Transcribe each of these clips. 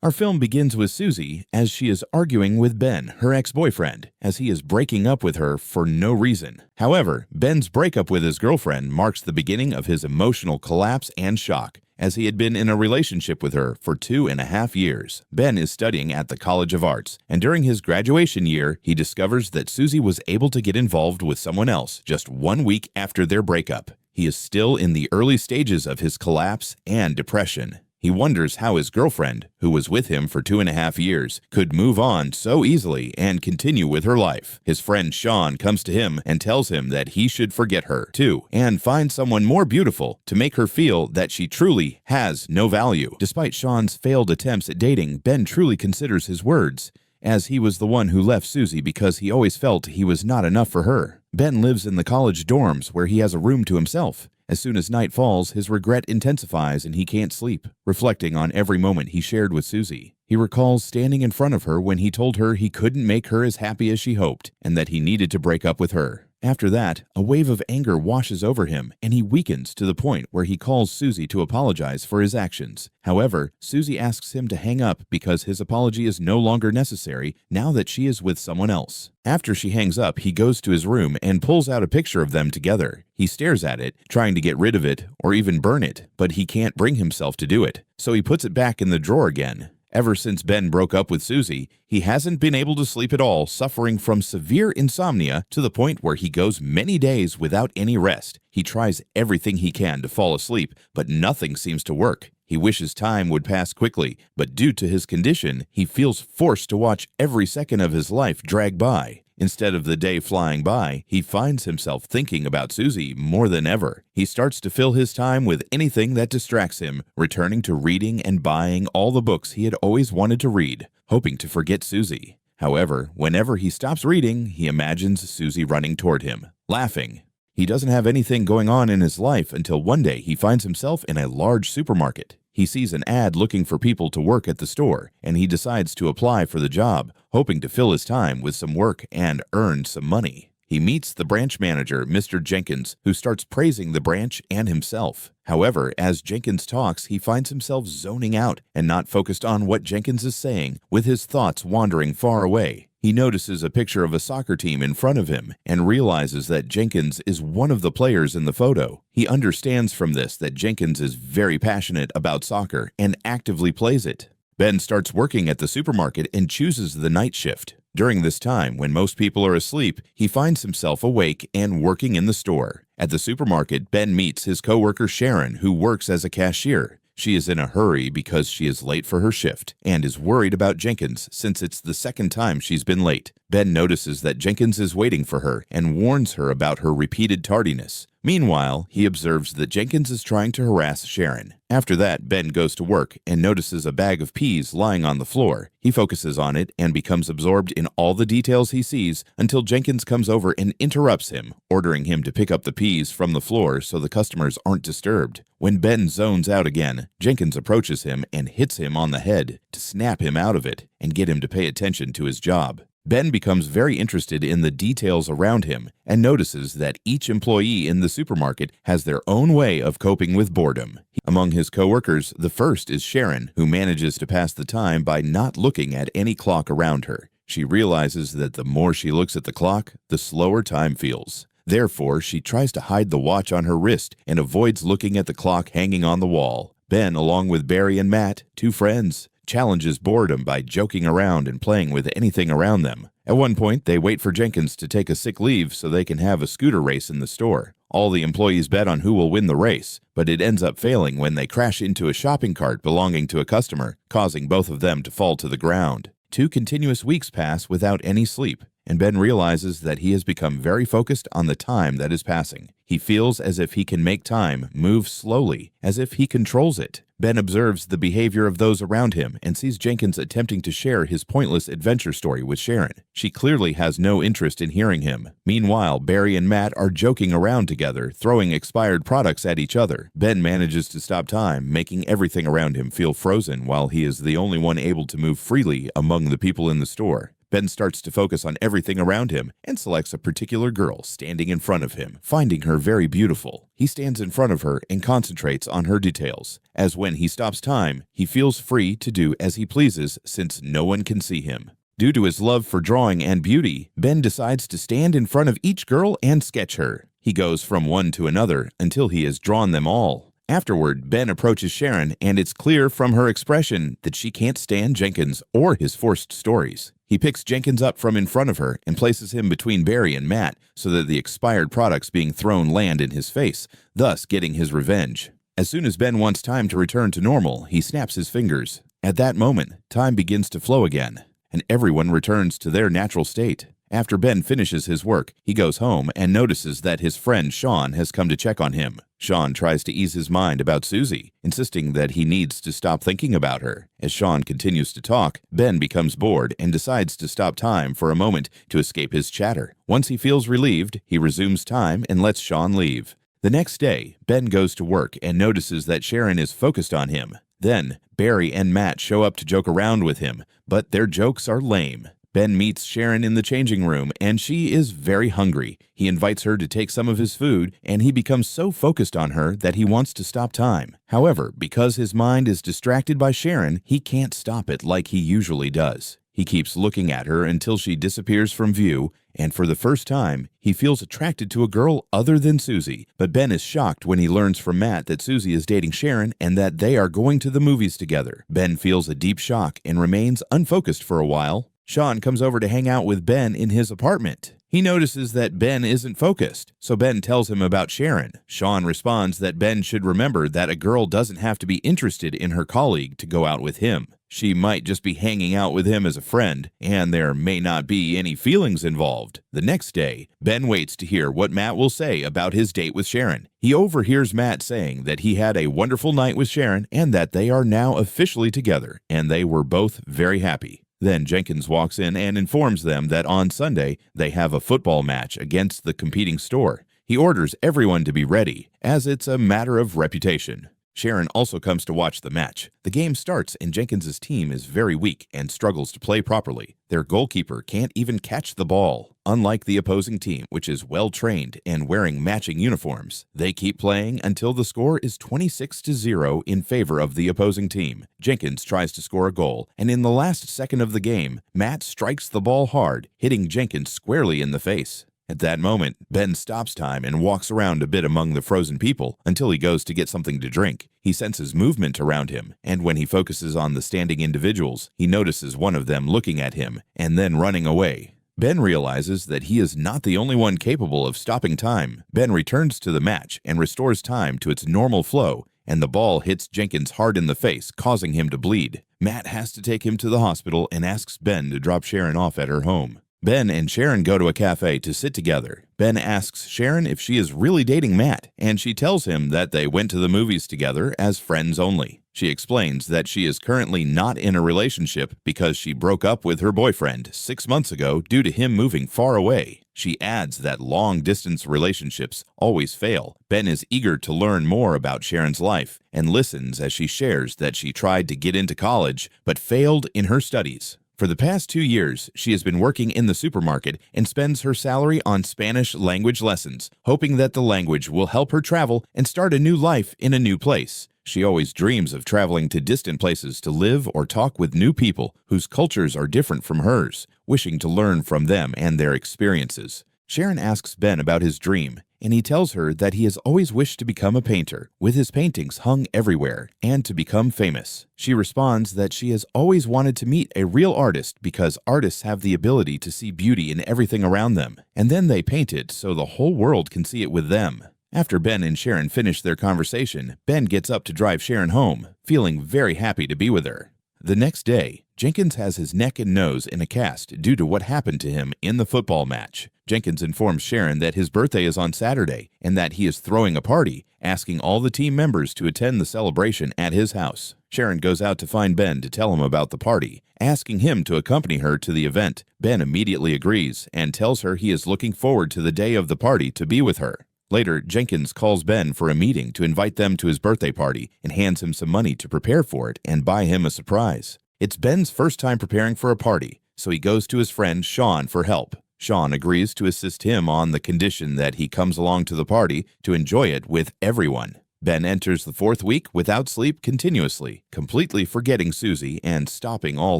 Our film begins with Suzy as she is arguing with Ben, her ex-boyfriend, as he is breaking up with her for no reason. However, Ben's breakup with his girlfriend marks the beginning of his emotional collapse and shock, as he had been in a relationship with her for 2.5 years. Ben is studying at the College of Arts, and during his graduation year, he discovers that Suzy was able to get involved with someone else just 1 week after their breakup. He is still in the early stages of his collapse and depression. He wonders how his girlfriend, who was with him for 2.5 years, could move on so easily and continue with her life. His friend Sharon comes to him and tells him that he should forget her, too, and find someone more beautiful to make her feel that she truly has no value. Despite Sharon's failed attempts at dating, Ben truly considers his words, as he was the one who left Suzy because he always felt he was not enough for her. Ben lives in the college dorms where he has a room to himself. As soon as night falls, his regret intensifies and he can't sleep, reflecting on every moment he shared with Suzy. He recalls standing in front of her when he told her he couldn't make her as happy as she hoped and that he needed to break up with her. After that, a wave of anger washes over him and he weakens to the point where he calls Suzy to apologize for his actions. However, Suzy asks him to hang up because his apology is no longer necessary now that she is with someone else. After she hangs up, he goes to his room and pulls out a picture of them together. He stares at it, trying to get rid of it or even burn it, but he can't bring himself to do it, so he puts it back in the drawer again. Ever since Ben broke up with Suzy, he hasn't been able to sleep at all, suffering from severe insomnia to the point where he goes many days without any rest. He tries everything he can to fall asleep, but nothing seems to work. He wishes time would pass quickly, but due to his condition, he feels forced to watch every second of his life drag by. Instead of the day flying by, he finds himself thinking about Suzy more than ever. He starts to fill his time with anything that distracts him, returning to reading and buying all the books he had always wanted to read, hoping to forget Suzy. However, whenever he stops reading, he imagines Suzy running toward him, laughing. He doesn't have anything going on in his life until one day he finds himself in a large supermarket. He sees an ad looking for people to work at the store, and he decides to apply for the job, hoping to fill his time with some work and earn some money. He meets the branch manager, Mr. Jenkins, who starts praising the branch and himself. However, as Jenkins talks, he finds himself zoning out and not focused on what Jenkins is saying, with his thoughts wandering far away. He notices a picture of a soccer team in front of him and realizes that Jenkins is one of the players in the photo. He understands from this that Jenkins is very passionate about soccer and actively plays it. Ben starts working at the supermarket and chooses the night shift. During this time, when most people are asleep, he finds himself awake and working in the store. At the supermarket, Ben meets his coworker Sharon, who works as a cashier. She is in a hurry because she is late for her shift and is worried about Jenkins since it's the second time she's been late. Ben notices that Jenkins is waiting for her and warns her about her repeated tardiness. Meanwhile, he observes that Jenkins is trying to harass Sharon. After that, Ben goes to work and notices a bag of peas lying on the floor. He focuses on it and becomes absorbed in all the details he sees until Jenkins comes over and interrupts him, ordering him to pick up the peas from the floor so the customers aren't disturbed. When Ben zones out again, Jenkins approaches him and hits him on the head to snap him out of it and get him to pay attention to his job. Ben becomes very interested in the details around him and notices that each employee in the supermarket has their own way of coping with boredom. Among his coworkers, the first is Sharon, who manages to pass the time by not looking at any clock around her. She realizes that the more she looks at the clock, the slower time feels. Therefore, she tries to hide the watch on her wrist and avoids looking at the clock hanging on the wall. Ben, along with Barry and Matt, two friends, challenges boredom by joking around and playing with anything around them. At one point, they wait for Jenkins to take a sick leave so they can have a scooter race in the store. All the employees bet on who will win the race, but it ends up failing when they crash into a shopping cart belonging to a customer, causing both of them to fall to the ground. 2 continuous weeks pass without any sleep, and Ben realizes that he has become very focused on the time that is passing. He feels as if he can make time move slowly, as if he controls it. Ben observes the behavior of those around him and sees Jenkins attempting to share his pointless adventure story with Sharon. She clearly has no interest in hearing him. Meanwhile, Barry and Matt are joking around together, throwing expired products at each other. Ben manages to stop time, making everything around him feel frozen while he is the only one able to move freely among the people in the store. Ben starts to focus on everything around him and selects a particular girl standing in front of him, finding her very beautiful. He stands in front of her and concentrates on her details, as when he stops time, he feels free to do as he pleases since no one can see him. Due to his love for drawing and beauty, Ben decides to stand in front of each girl and sketch her. He goes from one to another until he has drawn them all. Afterward, Ben approaches Sharon, and it's clear from her expression that she can't stand Jenkins or his forced stories. He picks Jenkins up from in front of her and places him between Barry and Matt so that the expired products being thrown land in his face, thus getting his revenge. As soon as Ben wants time to return to normal, he snaps his fingers. At that moment, time begins to flow again, and everyone returns to their natural state. After Ben finishes his work, he goes home and notices that his friend Sean has come to check on him. Sean tries to ease his mind about Suzy, insisting that he needs to stop thinking about her. As Sean continues to talk, Ben becomes bored and decides to stop time for a moment to escape his chatter. Once he feels relieved, he resumes time and lets Sean leave. The next day, Ben goes to work and notices that Sharon is focused on him. Then, Barry and Matt show up to joke around with him, but their jokes are lame. Ben meets Sharon in the changing room, and she is very hungry. He invites her to take some of his food, and he becomes so focused on her that he wants to stop time. However, because his mind is distracted by Sharon, he can't stop it like he usually does. He keeps looking at her until she disappears from view, and for the first time, he feels attracted to a girl other than Suzy. But Ben is shocked when he learns from Matt that Suzy is dating Sharon and that they are going to the movies together. Ben feels a deep shock and remains unfocused for a while. Sean comes over to hang out with Ben in his apartment. He notices that Ben isn't focused, so Ben tells him about Sharon. Sean responds that Ben should remember that a girl doesn't have to be interested in her colleague to go out with him. She might just be hanging out with him as a friend, and there may not be any feelings involved. The next day, Ben waits to hear what Matt will say about his date with Sharon. He overhears Matt saying that he had a wonderful night with Sharon and that they are now officially together, and they were both very happy. Then Jenkins walks in and informs them that on Sunday they have a football match against the competing store. He orders everyone to be ready, as it's a matter of reputation. Sharon also comes to watch the match. The game starts and Jenkins's team is very weak and struggles to play properly. Their goalkeeper can't even catch the ball. Unlike the opposing team, which is well-trained and wearing matching uniforms, they keep playing until the score is 26-0 in favor of the opposing team. Jenkins tries to score a goal, and in the last second of the game, Matt strikes the ball hard, hitting Jenkins squarely in the face. At that moment, Ben stops time and walks around a bit among the frozen people until he goes to get something to drink. He senses movement around him, and when he focuses on the standing individuals, he notices one of them looking at him and then running away. Ben realizes that he is not the only one capable of stopping time. Ben returns to the match and restores time to its normal flow, and the ball hits Jenkins hard in the face, causing him to bleed. Matt has to take him to the hospital and asks Ben to drop Sharon off at her home. Ben and Sharon go to a cafe to sit together. Ben asks Sharon if she is really dating Matt, and she tells him that they went to the movies together as friends only. She explains that she is currently not in a relationship because she broke up with her boyfriend 6 months ago due to him moving far away. She adds that long-distance relationships always fail. Ben is eager to learn more about Sharon's life and listens as she shares that she tried to get into college but failed in her studies. For the past 2 years, she has been working in the supermarket and spends her salary on Spanish language lessons, hoping that the language will help her travel and start a new life in a new place. She always dreams of traveling to distant places to live or talk with new people whose cultures are different from hers, wishing to learn from them and their experiences. Sharon asks Ben about his dream, and he tells her that he has always wished to become a painter, with his paintings hung everywhere, and to become famous. She responds that she has always wanted to meet a real artist because artists have the ability to see beauty in everything around them, and then they paint it so the whole world can see it with them. After Ben and Sharon finish their conversation, Ben gets up to drive Sharon home, feeling very happy to be with her. The next day, Jenkins has his neck and nose in a cast due to what happened to him in the football match. Jenkins informs Sharon that his birthday is on Saturday and that he is throwing a party, asking all the team members to attend the celebration at his house. Sharon goes out to find Ben to tell him about the party, asking him to accompany her to the event. Ben immediately agrees and tells her he is looking forward to the day of the party to be with her. Later, Jenkins calls Ben for a meeting to invite them to his birthday party and hands him some money to prepare for it and buy him a surprise. It's Ben's first time preparing for a party, so he goes to his friend Shawn for help. Shawn agrees to assist him on the condition that he comes along to the party to enjoy it with everyone. Ben enters the 4th week without sleep continuously, completely forgetting Suzy and stopping all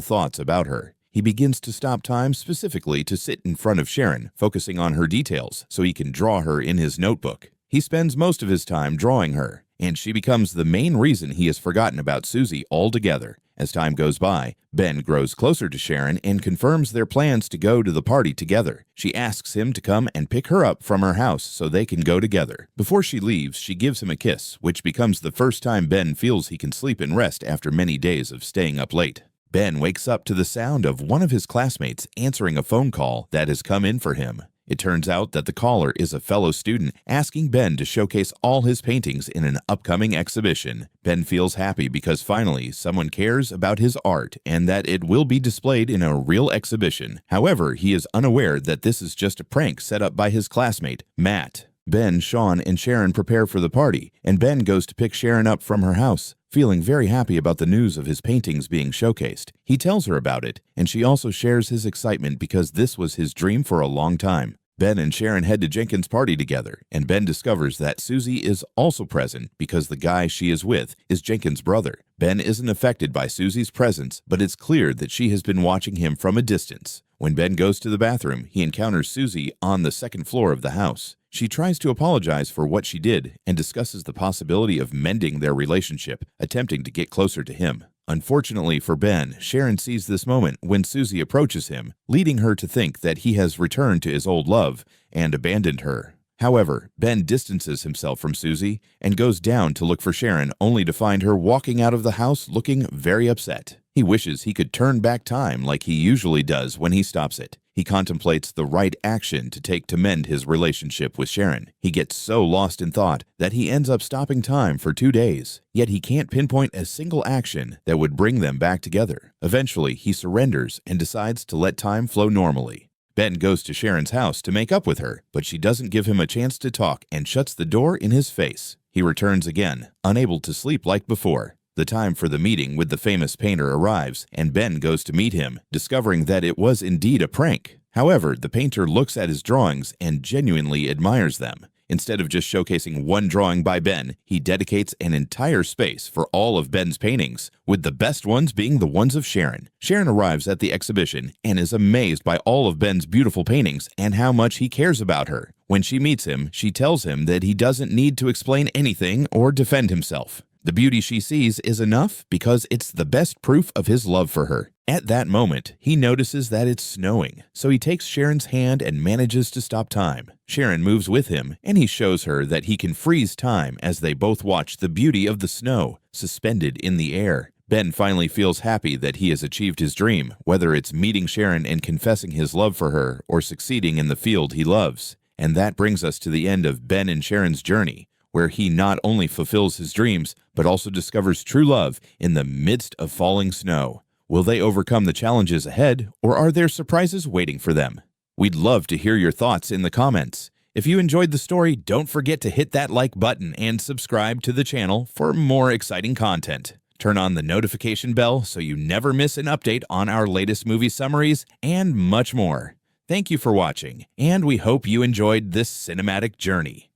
thoughts about her. He begins to stop time specifically to sit in front of Sharon, focusing on her details so he can draw her in his notebook. He spends most of his time drawing her, and she becomes the main reason he has forgotten about Suzy altogether. As time goes by, Ben grows closer to Sharon and confirms their plans to go to the party together. She asks him to come and pick her up from her house so they can go together. Before she leaves, she gives him a kiss, which becomes the first time Ben feels he can sleep and rest after many days of staying up late. Ben wakes up to the sound of one of his classmates answering a phone call that has come in for him. It turns out that the caller is a fellow student asking Ben to showcase all his paintings in an upcoming exhibition. Ben feels happy because finally someone cares about his art and that it will be displayed in a real exhibition. However, he is unaware that this is just a prank set up by his classmate, Matt. Ben, Shawn, and Sharon prepare for the party, and Ben goes to pick Sharon up from her house. Feeling very happy about the news of his paintings being showcased, he tells her about it, and she also shares his excitement because this was his dream for a long time. Ben and Sharon head to Jenkins' party together, and Ben discovers that Suzy is also present because the guy she is with is Jenkins' brother. Ben isn't affected by Suzy's presence, but it's clear that she has been watching him from a distance. When Ben goes to the bathroom, he encounters Suzy on the 2nd floor of the house. She tries to apologize for what she did and discusses the possibility of mending their relationship, attempting to get closer to him. Unfortunately for Ben, Sharon sees this moment when Suzy approaches him, leading her to think that he has returned to his old love and abandoned her. However, Ben distances himself from Suzy and goes down to look for Sharon, only to find her walking out of the house looking very upset. He wishes he could turn back time like he usually does when he stops it. He contemplates the right action to take to mend his relationship with Sharon. He gets so lost in thought that he ends up stopping time for 2 days. Yet he can't pinpoint a single action that would bring them back together. Eventually, he surrenders and decides to let time flow normally. Ben goes to Sharon's house to make up with her, but she doesn't give him a chance to talk and shuts the door in his face. He returns again, unable to sleep like before. The time for the meeting with the famous painter arrives, and Ben goes to meet him, discovering that it was indeed a prank. However, the painter looks at his drawings and genuinely admires them. Instead of just showcasing one drawing by Ben, he dedicates an entire space for all of Ben's paintings, with the best ones being the ones of Sharon. Sharon arrives at the exhibition and is amazed by all of Ben's beautiful paintings and how much he cares about her. When she meets him, she tells him that he doesn't need to explain anything or defend himself. The beauty she sees is enough because it's the best proof of his love for her. At that moment, he notices that it's snowing, so he takes Sharon's hand and manages to stop time. Sharon moves with him, and he shows her that he can freeze time as they both watch the beauty of the snow suspended in the air. Ben finally feels happy that he has achieved his dream, whether it's meeting Sharon and confessing his love for her or succeeding in the field he loves. And that brings us to the end of Ben and Sharon's journey, where he not only fulfills his dreams, but also discovers true love in the midst of falling snow. Will they overcome the challenges ahead, or are there surprises waiting for them? We'd love to hear your thoughts in the comments. If you enjoyed the story, don't forget to hit that like button and subscribe to the channel for more exciting content. Turn on the notification bell so you never miss an update on our latest movie summaries and much more. Thank you for watching, and we hope you enjoyed this cinematic journey.